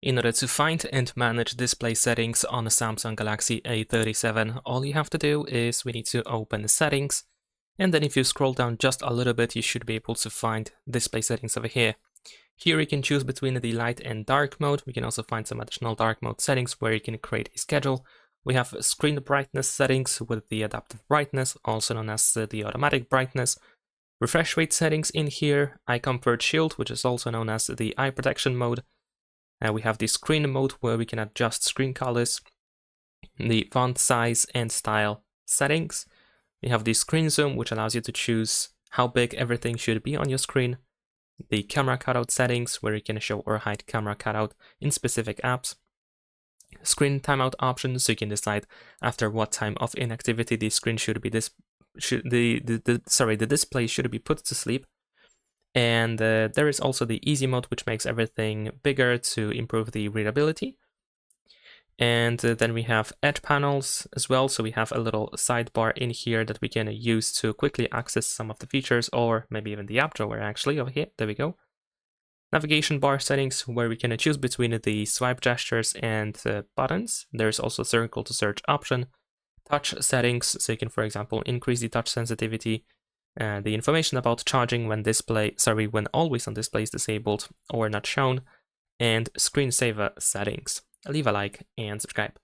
In order to find and manage display settings on the Samsung Galaxy A37, all you have to do is we need to open the settings, and then if you scroll down just a little bit, you should be able to find display settings over here. Here you can choose between the light and dark mode. We can also find some additional dark mode settings where you can create a schedule. We have screen brightness settings with the adaptive brightness, also known as the automatic brightness. Refresh rate settings in here, eye comfort shield, which is also known as the eye protection mode. We have the screen mode where we can adjust screen colors, the font size and style settings. We have the screen zoom, which allows you to choose how big everything should be on your screen. The camera cutout settings, where you can show or hide camera cutout in specific apps. Screen timeout options, so you can decide after what time of inactivity the screen should be the display should be put to sleep. And there is also the easy mode, which makes everything bigger to improve the readability. And then we have edge panels as well. So we have a little sidebar in here that we can use to quickly access some of the features, or maybe even the app drawer actually over here. There we go. Navigation bar settings, where we can choose between the swipe gestures and buttons. There's also circle to search option. Touch settings, so you can, for example, increase the touch sensitivity. The information about charging when always on display is disabled or not shown, and screensaver settings. Leave a like and subscribe.